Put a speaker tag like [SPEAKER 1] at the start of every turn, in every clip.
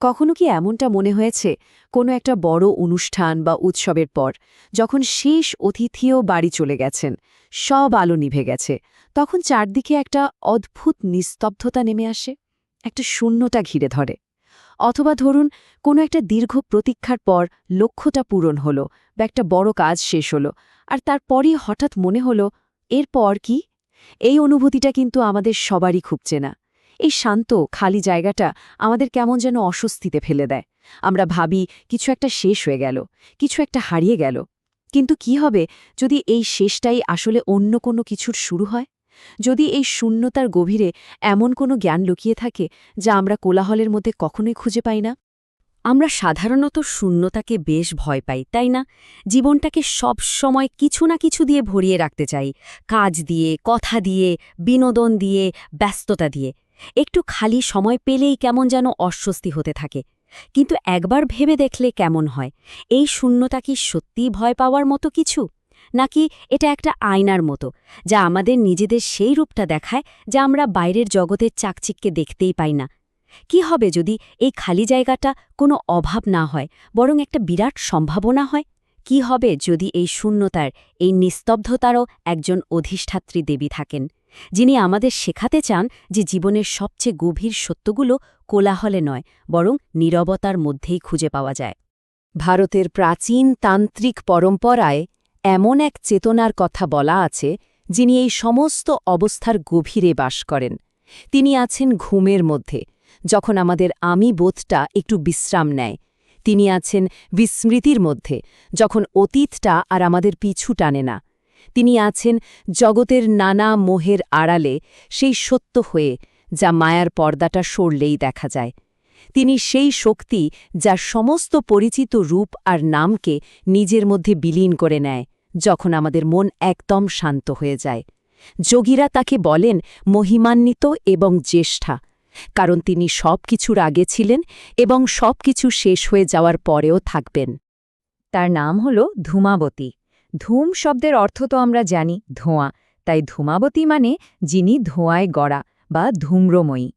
[SPEAKER 1] কখনো কি এমনটা মনে হয়েছে কোনো একটা বড় অনুষ্ঠান বা উৎসবের পর যখন শেষ অতিথিও বাড়ি চলে গেছেন, সব আলো নিভে গেছে, তখন চারদিকে একটা অদ্ভুত নিস্তব্ধতা নেমে আসে, একটা শূন্যতা ঘিরে ধরে। অথবা ধরুন কোনো একটা দীর্ঘ প্রতীক্ষার পর লক্ষ্যটা পূরণ হলো বা একটা বড় কাজ শেষ হলো, আর তারপরই হঠাৎ মনে হলো এরপর কি। এই অনুভূতিটা কিন্তু আমাদের সবারই খুব চেনা। এই শান্ত খালি জায়গাটা আমাদের কেমন যেন অস্বস্তিতে ফেলে দেয়। আমরা ভাবি কিছু একটা শেষ হয়ে গেল, কিছু একটা হারিয়ে গেল। কিন্তু কি হবে যদি এই শেষটাই আসলে অন্য কোনো কিছুর শুরু হয়? যদি এই শূন্যতার গভীরে এমন কোনো জ্ঞান লুকিয়ে থাকে যা আমরা কোলাহলের মধ্যে কখনোই খুঁজে পাই না?
[SPEAKER 2] আমরা সাধারণত শূন্যতাকে বেশ ভয় পাই, তাই না? জীবনটাকে সব সময় কিছু না কিছু দিয়ে ভরিয়ে রাখতে চাই, কাজ দিয়ে, কথা দিয়ে, বিনোদন দিয়ে, ব্যস্ততা দিয়ে। একটু খালি সময় পেলেই কেমন যেন অস্বস্তি হতে থাকে। কিন্তু একবার ভেবে দেখলে কেমন হয়, এই শূন্যতা কি সত্যিই ভয় পাওয়ার মতো কিছু, নাকি এটা একটা আয়নার মতো যা আমাদের নিজেদের সেই রূপটা দেখায় যা আমরা বাইরের জগতের চাকচিক্যে দেখতেই পাই না? কি হবে যদি এই খালি জায়গাটা কোনো অভাব না হয়, বরং একটা বিরাট সম্ভাবনা হয়? কি হবে যদি এই শূন্যতার, এই নিস্তব্ধতারও একজন অধিষ্ঠাত্রী দেবী থাকেন, যিনি আমাদের শেখাতে চান যে জীবনের সবচেয়ে গভীর সত্যগুলো কোলাহলে নয়, বরং নীরবতার মধ্যেই খুঁজে পাওয়া যায়?
[SPEAKER 1] ভারতের প্রাচীন তান্ত্রিক পরম্পরায় এমন এক চেতনার কথা বলা আছে, যিনি এই সমস্ত অবস্থার গভীরে বাস করেন। তিনি আছেন ঘুমের মধ্যে, যখন আমাদের আমি বোধটা একটু বিশ্রাম নেয়। তিনি আছেন বিস্মৃতির মধ্যে, যখন অতীতটা আর আমাদের পিছু টানে না। তিনি আছেন জগতের নানা মোহের আড়ালে, সেই সত্য হয়ে যা মায়ার পর্দাটা সরলেই দেখা যায়। তিনি সেই শক্তি যা সমস্ত পরিচিত রূপ আর নামকে নিজের মধ্যে বিলীন করে নেয়, যখন আমাদের মন একদম শান্ত হয়ে যায়। যোগীরা তাকে বলেন মহিমান্বিত এবং জ্যেষ্ঠা, কারণ তিনি সব কিছুর আগে ছিলেন এবং সব কিছু শেষ হয়ে যাওয়ার পরেও থাকবেন।
[SPEAKER 2] তার নাম হল ধূমাবতী। ধূম শব্দের অর্থ তো আমরা জানি ধোঁয়া, তাই ধূমাবতী মানে যিনি ধোঁয়ায় গড়া বা ধূম্রময়ী।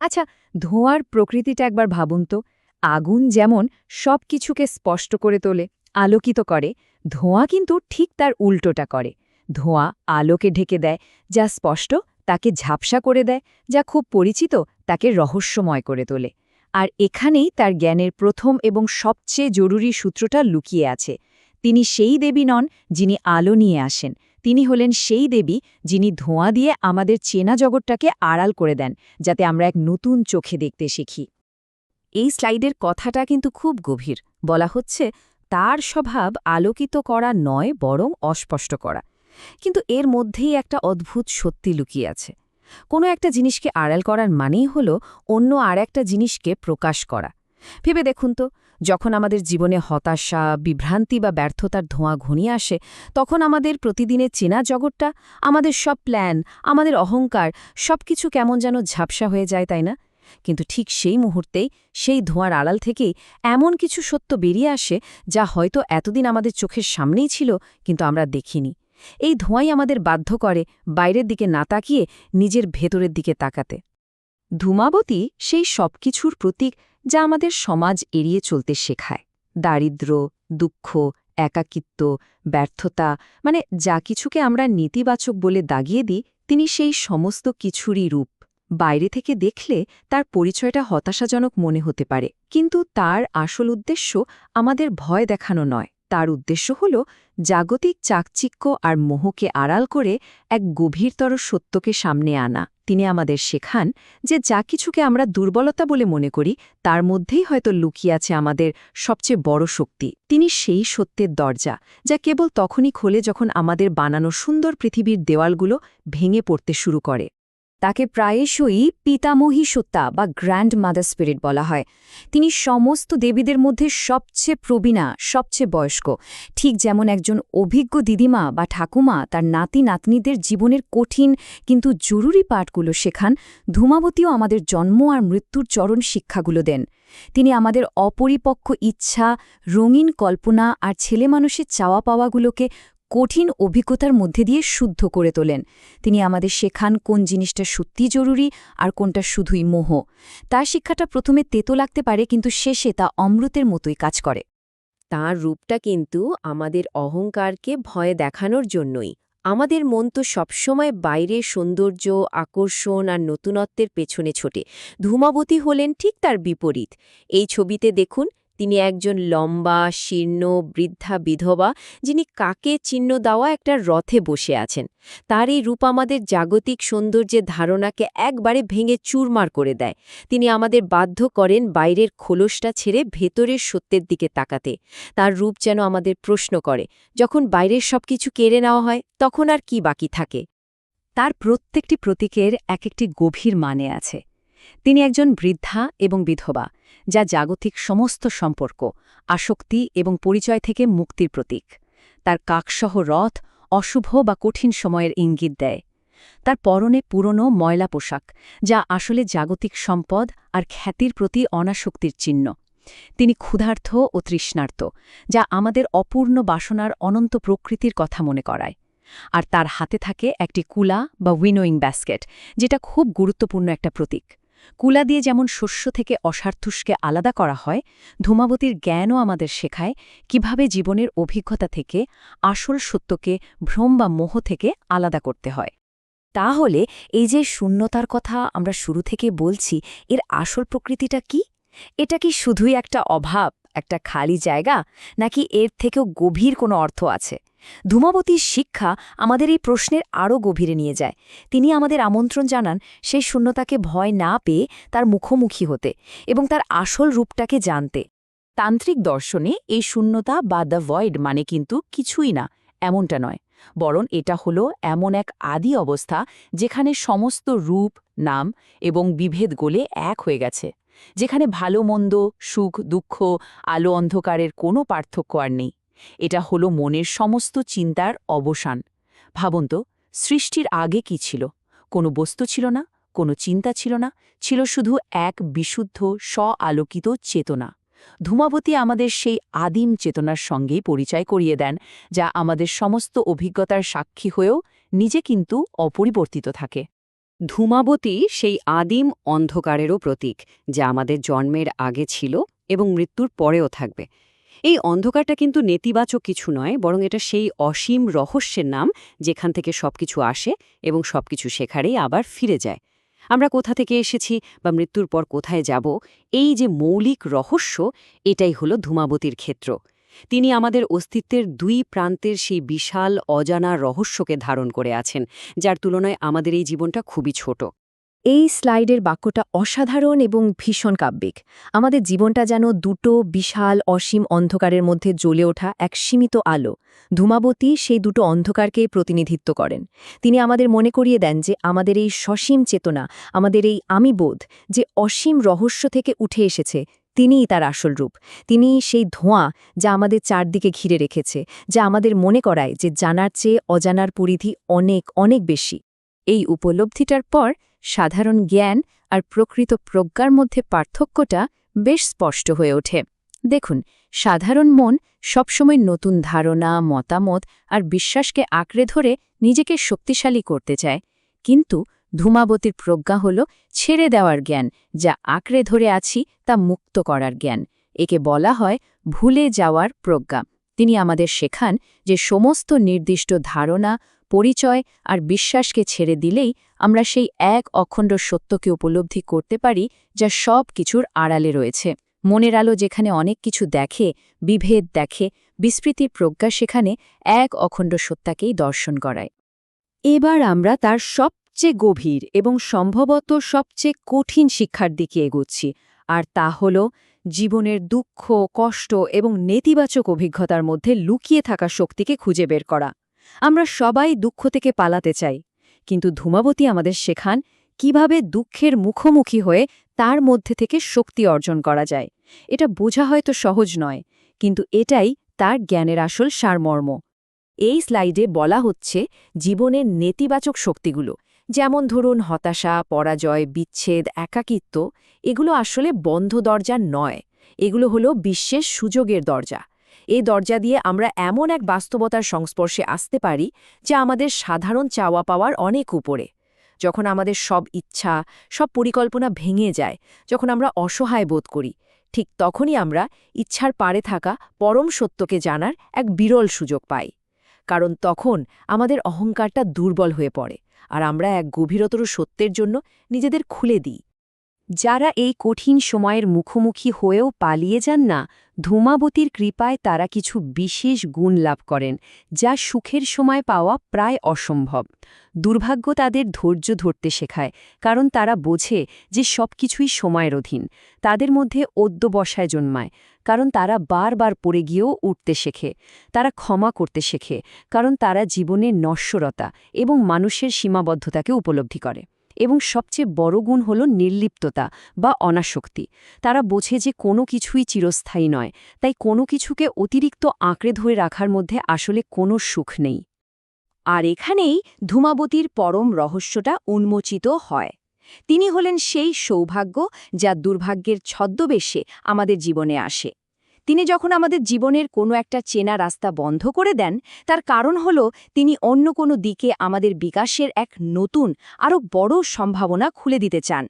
[SPEAKER 2] আচ্ছা, ধোঁয়ার প্রকৃতিটা একবার ভাবুন তো। আগুন যেমন সব কিছুকে স্পষ্ট করে তোলে, আলোকিত করে, ধোঁয়া কিন্তু ঠিক তার উল্টোটা করে। ধোঁয়া আলোকে ঢেকে দেয়, যা স্পষ্ট তাকে ঝাপসা করে দেয়, যা খুব পরিচিত তাকে রহস্যময় করে তোলে। আর এখানেই তার জ্ঞানের প্রথম এবং সবচেয়ে জরুরি সূত্রটা লুকিয়ে আছে। তিনি সেই দেবী নন যিনি আলো নিয়ে আসেন, তিনি হলেন সেই দেবী যিনি ধোঁয়া দিয়ে আমাদের চেনা জগৎটাকে আড়াল করে দেন, যাতে আমরা এক নতুন চোখে দেখতে শিখি। এই স্লাইডের কথাটা কিন্তু খুব গভীর। বলা হচ্ছে তার স্বভাব আলোকিত করা নয়, বরং অস্পষ্ট করা। কিন্তু এর মধ্যেই একটা অদ্ভুত সত্যি লুকিয়ে আছে। কোনো একটা জিনিসকে আড়াল করার মানেই হল অন্য আর একটা জিনিসকে প্রকাশ করা। ভেবে দেখুন তো, যখন আমাদের জীবনে হতাশা, বিভ্রান্তি বা ব্যর্থতার ধোঁয়া ঘনিয়ে আসে, তখন আমাদের প্রতিদিনের চেনা জগৎটা, আমাদের সব প্ল্যান, আমাদের অহংকার, সবকিছু কেমন যেন ঝাপসা হয়ে যায়, তাই না? কিন্তু ঠিক সেই মুহূর্তেই সেই ধোঁয়ার আড়াল থেকেই এমন কিছু সত্য বেরিয়ে আসে যা হয়তো এতদিন আমাদের চোখের সামনেই ছিল, কিন্তু আমরা দেখিনি। এই ধোঁয়াই আমাদের বাধ্য করে বাইরের দিকে না তাকিয়ে নিজের ভেতরের দিকে তাকাতে। ধূমাবতী সেই সবকিছুর প্রতীক যা আমাদের সমাজ এড়িয়ে চলতে শেখায়। দারিদ্র্য, দুঃখ, একাকিত্ব, ব্যর্থতা, মানে যা কিছুকে আমরা নেতিবাচক বলে দাগিয়ে দিই, তিনি সেই সমস্ত কিছুরই রূপ। বাইরে থেকে দেখলে তার পরিচয়টা হতাশাজনক মনে হতে পারে, কিন্তু তার আসল উদ্দেশ্য আমাদের ভয় দেখানো নয়। তার উদ্দেশ্য হল জাগতিক চাকচিক্য আর মোহকে আড়াল করে এক গভীরতর সত্যকে সামনে আনা। তিনি আমাদের শেখান যে যা কিছুকে আমরা দুর্বলতা বলে মনে করি, তার মধ্যেই হয়তো লুকিয়ে আছে আমাদের সবচেয়ে বড় শক্তি। তিনি সেই সত্যের দরজা যা কেবল তখনই খোলে যখন আমাদের বানানো সুন্দর পৃথিবীর দেওয়ালগুলো ভেঙে পড়তে শুরু করে। তাকে প্রায়শই পিতামহী সত্তা বা গ্র্যান্ড মাদার স্পিরিট বলা হয়। তিনি সমস্ত দেবীদের মধ্যে সবচেয়ে প্রবীণা, সবচেয়ে বয়স্ক। ঠিক যেমন একজন অভিজ্ঞ দিদিমা বা ঠাকুমা তার নাতি নাতনিদের জীবনের কঠিন কিন্তু জরুরি পাঠগুলো শেখান, ধূমাবতীও আমাদের জন্ম আর মৃত্যুর চরণ শিক্ষাগুলো দেন। তিনি আমাদের অপরিপক্ক ইচ্ছা, রঙিন কল্পনা আর ছেলেমানুষের চাওয়া পাওয়াগুলোকে কঠিন অভিজ্ঞতার মধ্যে দিয়ে শুদ্ধ করে তোলেন। তিনি আমাদের শেখান কোন জিনিসটা সত্যি জরুরি আর কোনটা শুধুই মোহ। তার শিক্ষাটা প্রথমে তেতো লাগতে পারে, কিন্তু শেষে তা অমৃতের মতোই কাজ করে।
[SPEAKER 1] তাঁর রূপটা কিন্তু আমাদের অহংকারকে ভয় দেখানোর জন্যই। আমাদের মন তো সবসময় বাইরের সৌন্দর্য, আকর্ষণ আর নতুনত্বের পেছনে ছোটে। ধূমাবতী হলেন ঠিক তার বিপরীত। এই ছবিতে দেখুন, তিনি একজন লম্বা, শীর্ণ, বৃদ্ধা বিধবা, যিনি কাকে চিহ্ন দেওয়া একটা রথে বসে আছেন। তার এই রূপ আমাদের জাগতিক সৌন্দর্যের ধারণাকে একবারে ভেঙে চুরমার করে দেয়। তিনি আমাদের বাধ্য করেন বাইরের খোলসটা ছেড়ে ভেতরের সত্যের দিকে তাকাতে। তার রূপ যেন আমাদের প্রশ্ন করে, যখন বাইরের সবকিছু কেড়ে নেওয়া হয়, তখন আর কি বাকি থাকে?
[SPEAKER 2] তার প্রত্যেকটি প্রতীকের এক একটি গভীর মানে আছে। তিনি একজন বৃদ্ধা এবং বিধবা, যা জাগতিক সমস্ত সম্পর্ক, আসক্তি এবং পরিচয় থেকে মুক্তির প্রতীক। তার কাকসহ রথ অশুভ বা কঠিন সময়ের ইঙ্গিত দেয়। তার পরনে পুরনো ময়লা পোশাক, যা আসলে জাগতিক সম্পদ আর খ্যাতির প্রতি অনাসক্তির চিহ্ন। তিনি ক্ষুধার্ত ও তৃষ্ণার্ত, যা আমাদের অপূর্ণ বাসনার অনন্ত প্রকৃতির কথা মনে করায়। আর তার হাতে থাকে একটি কুলা বা উইনোয়িং ব্যাস্কেট, যেটা খুব গুরুত্বপূর্ণ একটা প্রতীক। কুলা দিয়ে যেমন শস্য থেকে অসার্থুসকে আলাদা করা হয়, ধূমাবতীর জ্ঞানও আমাদের শেখায় কিভাবে জীবনের অভিজ্ঞতা থেকে আসল সত্যকে ভ্রম বা মোহ থেকে আলাদা করতে হয়। তাহলে এই যে শূন্যতার কথা আমরা শুরু থেকে বলছি, এর আসল প্রকৃতিটা কি? এটা কি শুধুই একটা অভাব, একটা খালি জায়গা, নাকি এর থেকেও গভীর কোনো অর্থ আছে? ধূমাবতীর শিক্ষা আমাদের এই প্রশ্নের আরও গভীরে নিয়ে যায়। তিনি আমাদের আমন্ত্রণ জানান সেই শূন্যতাকে ভয় না পেয়ে তার মুখোমুখি হতে এবং তার আসল রূপটাকে জানতে। তান্ত্রিক দর্শনে এই শূন্যতা বা দ্য ভয়েড মানে কিন্তু কিছুই না, এমনটা নয়, বরং এটা হলো এমন এক আদি অবস্থা যেখানে সমস্ত রূপ, নাম এবং বিভেদ গলে এক হয়ে গেছে, যেখানে ভালো মন্দ, সুখ দুঃখ, আলো অন্ধকারের কোনো পার্থক্য আর নেই। এটা হলো মনের সমস্ত চিন্তার অবসান। ভাবুন তো, সৃষ্টির আগে কি ছিল? কোনো বস্তু ছিল না, কোনো চিন্তা ছিল না, ছিল শুধু এক বিশুদ্ধ স্ব-আলোকিত চেতনা। ধূমাবতী আমাদের সেই আদিম চেতনার সঙ্গেই পরিচয় করিয়ে দেন, যা আমাদের সমস্ত অভিজ্ঞতার সাক্ষী হয়েও নিজে কিন্তু অপরিবর্তিত থাকে।
[SPEAKER 1] ধূমাবতী সেই আদিম অন্ধকারেরও প্রতীক, যা আমাদের জন্মের আগে ছিল এবং মৃত্যুর পরেও থাকবে। এই অন্ধকারটা কিন্তু নেতিবাচক কিছু নয়, বরং এটা সেই অসীম রহস্যের নাম, যেখান থেকে সবকিছু আসে এবং সবকিছু শেখারেই আবার ফিরে যায়। আমরা কোথা থেকে এসেছি বা মৃত্যুর পর কোথায় যাব, এই যে মৌলিক রহস্য, এটাই হলো ধূমাবতীর ক্ষেত্র। তিনি আমাদের অস্তিত্বের দুই প্রান্তের সেই বিশাল অজানা রহস্যকে ধারণ করে আছেন, যার তুলনায় আমাদের এই জীবনটা খুবই ছোট।
[SPEAKER 2] এই স্লাইডের বাক্যটা অসাধারণ এবং ভীষণ কাব্যিক। আমাদের জীবনটা যেন দুটো বিশাল অসীম অন্ধকারের মধ্যে জ্বলে ওঠা এক সীমিত আলো। ধূমাবতী সেই দুটো অন্ধকারকেই প্রতিনিধিত্ব করেন। তিনি আমাদের মনে করিয়ে দেন যে আমাদের এই সসীম চেতনা, আমাদের এই আমিবোধ, যে অসীম রহস্য থেকে উঠে এসেছে, তিনিই তার আসল রূপ। তিনি সেই ধোঁয়া যা আমাদের চারদিকে ঘিরে রেখেছে, যা আমাদের মনে করায় যে জানার চেয়ে অজানার পরিধি অনেক অনেক বেশি। এই উপলব্ধিটার পর সাধারণ জ্ঞান আর প্রকৃত প্রজ্ঞার মধ্যে পার্থক্যটা বেশ স্পষ্ট হয়ে ওঠে। দেখুন, সাধারণ মন সবসময় নতুন ধারণা, মতামত আর বিশ্বাসকে আঁকড়ে ধরে নিজেকে শক্তিশালী করতে চায়, কিন্তু ধূমাবতীর প্রজ্ঞা হল ছেড়ে দেওয়ার জ্ঞান, যা আঁকড়ে ধরে আছি তা মুক্ত করার জ্ঞান। একে বলা হয় ভুলে যাওয়ার প্রজ্ঞা। তিনি আমাদের শেখান যে সমস্ত নির্দিষ্ট ধারণা, পরিচয় আর বিশ্বাসকে ছেড়ে দিলেই আমরা সেই এক অখণ্ড সত্যকে উপলব্ধি করতে পারি, যা সব কিছুর আড়ালে রয়েছে। মনের আলো যেখানে অনেক কিছু দেখে, বিভেদ দেখে, বিস্মৃতির প্রজ্ঞা সেখানে এক অখণ্ড সত্তাকেই দর্শন করায়। এবার আমরা তার সবচেয়ে গভীর এবং সম্ভবত সবচেয়ে কঠিন শিক্ষার দিকে এগোচ্ছি, আর তা হল জীবনের দুঃখ, কষ্ট এবং নেতিবাচক অভিজ্ঞতার মধ্যে লুকিয়ে থাকা শক্তিকে খুঁজে বের করা। আমরা সবাই দুঃখ থেকে পালাতে চাই, কিন্তু ধূমাবতী আমাদের শেখান কিভাবে দুঃখের মুখোমুখি হয়ে তার মধ্যে থেকে শক্তি অর্জন করা যায়। এটা বোঝা হয়তো সহজ নয়, কিন্তু এটাই তার জ্ঞানের আসল সারমর্ম। এই স্লাইডে বলা হচ্ছে জীবনের নেতিবাচক শক্তিগুলো, যেমন ধরুন হতাশা, পরাজয়, বিচ্ছেদ, একাকিত্ব, এগুলো আসলে বন্ধ দরজা নয়, এগুলো হলো বিশ্বের সুযোগের দরজা।
[SPEAKER 1] এই দরজা দিয়ে আমরা এমন এক বাস্তবতার সংস্পর্শে আসতে পারি যা আমাদের সাধারণ চাওয়া পাওয়ার অনেক উপরে। যখন আমাদের সব ইচ্ছা, সব পরিকল্পনা ভেঙে যায়, যখন আমরা অসহায় বোধ করি, ঠিক তখনই আমরা ইচ্ছার পারে থাকা পরম সত্যকে জানার এক বিরল সুযোগ পাই। কারণ তখন আমাদের অহংকারটা দুর্বল হয়ে পড়ে, আর আমরা এক গভীরতর সত্যের জন্য নিজেদের খুলে দিই।
[SPEAKER 2] যারা এই কঠিন সময়ের মুখোমুখি হয়েও পালিয়ে যান না, ধূমাবতীর কৃপায় তারা কিছু বিশেষ গুণ লাভ করেন, যা সুখের সময় পাওয়া প্রায় অসম্ভব। দুর্ভাগ্য তাদের ধৈর্য ধরতে শেখায়, কারণ তারা বোঝে যে সবকিছুই সময়ের অধীন। তাদের মধ্যে অধ্যবসায় জন্মায়, কারণ তারা বারবার পড়ে গিয়েও উঠতে শেখে। তারা ক্ষমা করতে শেখে, কারণ তারা জীবনের নশ্বরতা এবং মানুষের সীমাবদ্ধতাকে উপলব্ধি করে। এবং সবচেয়ে বড় গুণ হল নির্লিপ্ততা বা অনাসক্তি। তারা বোঝে যে কোনো কিছুই চিরস্থায়ী নয়, তাই কোনো কিছুকে অতিরিক্ত আঁকড়ে ধরে রাখার মধ্যে আসলে কোনো সুখ নেই। আর এখানেই ধূমাবতীর পরম রহস্যটা উন্মোচিত হয়। তিনি হলেন সেই সৌভাগ্য যা দুর্ভাগ্যের ছদ্মবেশে আমাদের জীবনে আসে। তিনি যখন আমাদের জীবনের কোনো একটা চেনা রাস্তা বন্ধ করে দেন, তার কারণ হল তিনি অন্য কোনো দিকে আমাদের বিকাশের এক নতুন, আরও বড় সম্ভাবনা খুলে দিতে চান।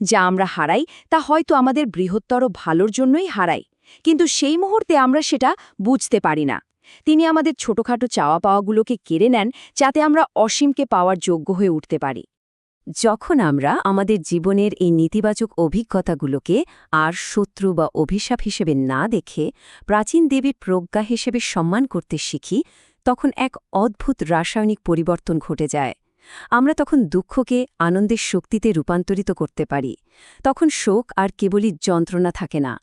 [SPEAKER 2] যা আমরা হারাই তা হয়তো আমাদের বৃহত্তর ভালোর জন্যই হারাই, কিন্তু সেই মুহূর্তে আমরা সেটা বুঝতে পারি না। তিনি আমাদের ছোটখাটো চাওয়া পাওয়াগুলোকে কেড়ে নেন, যাতে আমরা অসীমকে পাওয়ার যোগ্য হয়ে উঠতে পারি। যখন আমরা আমাদের জীবনের এই নেতিবাচক অভিজ্ঞতাগুলোকে আর শত্রু বা অভিশাপ হিসেবে না দেখে প্রাচীন দেবীর প্রজ্ঞা হিসেবে সম্মান করতে শিখি, তখন এক অদ্ভুত রাসায়নিক পরিবর্তন ঘটে যায়। আমরা তখন দুঃখকে আনন্দের শক্তিতে রূপান্তরিত করতে পারি। তখন শোক আর কেবলই যন্ত্রণা থাকে না,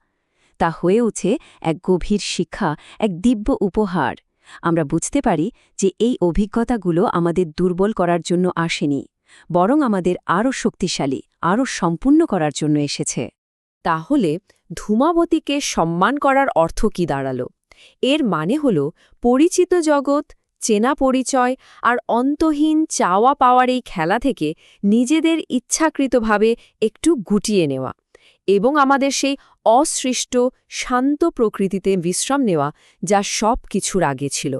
[SPEAKER 2] তা হয়ে ওঠে এক গভীর শিক্ষা, এক দিব্য উপহার। আমরা বুঝতে পারি যে এই অভিজ্ঞতাগুলো আমাদের দুর্বল করার জন্য আসেনি, বরং আমাদের আরও শক্তিশালী, আরও সম্পূর্ণ করার জন্য এসেছে।
[SPEAKER 1] তাহলে ধূমাবতীকে সম্মান করার অর্থ কি দাঁড়ালো? এর মানে হল পরিচিত জগৎ, চেনা পরিচয় আর অন্তহীন চাওয়া পাওয়ার এই খেলা থেকে নিজেদের ইচ্ছাকৃতভাবে একটু গুটিয়ে নেওয়া এবং আমাদের সেই অসৃষ্ট শান্ত প্রকৃতিতে বিশ্রাম নেওয়া, যা সব কিছুর আগে ছিল।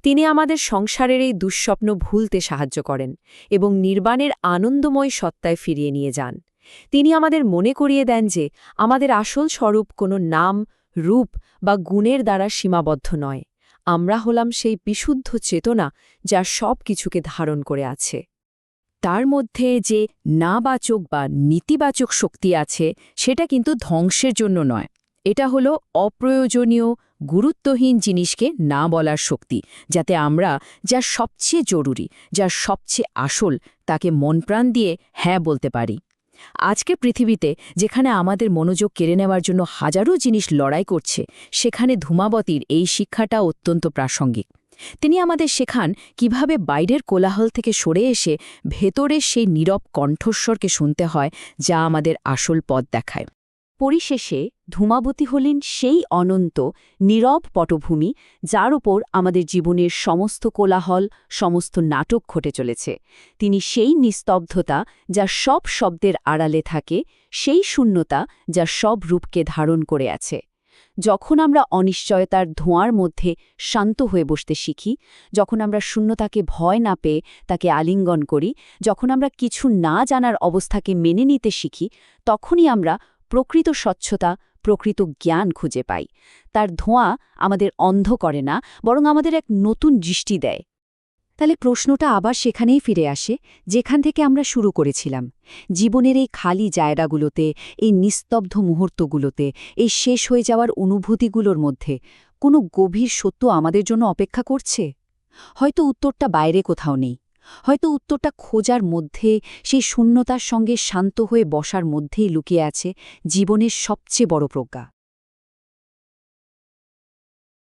[SPEAKER 1] তিনি আমাদের সংসারের এই দুঃস্বপ্ন ভুলতে সাহায্য করেন এবং নির্বাণের আনন্দময় সত্তায় ফিরিয়ে নিয়ে যান। তিনি আমাদের মনে করিয়ে দেন যে আমাদের আসল স্বরূপ কোনো নাম, রূপ বা গুণের দ্বারা সীমাবদ্ধ নয়। আমরা হলাম সেই বিশুদ্ধ চেতনা যা সব কিছুকে ধারণ করে আছে। তার মধ্যে যে নাবাচক বা নীতিবাচক শক্তি আছে, সেটা কিন্তু ধ্বংসের জন্য নয়। এটা হলো অপ্রয়োজনীয়, গুরুত্বহীন জিনিসকে না বলার শক্তি, যাতে আমরা যা সবচেয়ে জরুরি, যা সবচেয়ে আসল, তাকে মনপ্রাণ দিয়ে হ্যাঁ বলতে পারি। আজকের পৃথিবীতে যেখানে আমাদের মনোযোগ কেড়ে নেওয়ার জন্য হাজারো জিনিস লড়াই করছে, সেখানে ধূমাবতীর এই শিক্ষাটা অত্যন্ত প্রাসঙ্গিক। তিনি আমাদের শেখান কিভাবে বাইরের কোলাহল থেকে সরে এসে ভেতরের সেই নীরব কণ্ঠস্বরকে শুনতে হয়, যা আমাদের আসল পথ দেখায়।
[SPEAKER 2] পরিশেষে ধূমাবতী হলেন সেই অনন্ত, নীরব পটভূমি যার ওপর আমাদের জীবনের সমস্ত কোলাহল, সমস্ত নাটক ঘটে চলেছে। তিনি সেই নিস্তব্ধতা যা সব শব্দের আড়ালে থাকে, সেই শূন্যতা যা সব রূপকে ধারণ করে আছে। যখন আমরা অনিশ্চয়তার ধোঁয়ার মধ্যে শান্ত হয়ে বসতে শিখি, যখন আমরা শূন্যতাকে ভয় না পেয়ে তাকে আলিঙ্গন করি, যখন আমরা কিছু না জানার অবস্থাকে মেনে নিতে শিখি, তখনই আমরা প্রকৃত স্বচ্ছতা, প্রকৃত জ্ঞান খুঁজে পাই। তার ধোঁয়া আমাদের অন্ধ করে না, বরং আমাদের এক নতুন দৃষ্টি দেয়। তাহলে প্রশ্নটা আবার সেখানেই ফিরে আসে, যেখান থেকে আমরা শুরু করেছিলাম। জীবনের এই খালি জায়গাগুলোতে, এই নিস্তব্ধ মুহূর্তগুলোতে, এই শেষ হয়ে যাওয়ার অনুভূতিগুলোর মধ্যে কোনো গভীর সত্য আমাদের জন্য অপেক্ষা করছে? হয়তো উত্তরটা বাইরে কোথাও নেই, হয়তো উত্তরটা খোঁজার মধ্যে, সেই শূন্যতার সঙ্গে শান্ত হয়ে বসার মধ্যেই লুকিয়ে আছে জীবনের সবচেয়ে বড় প্রজ্ঞা।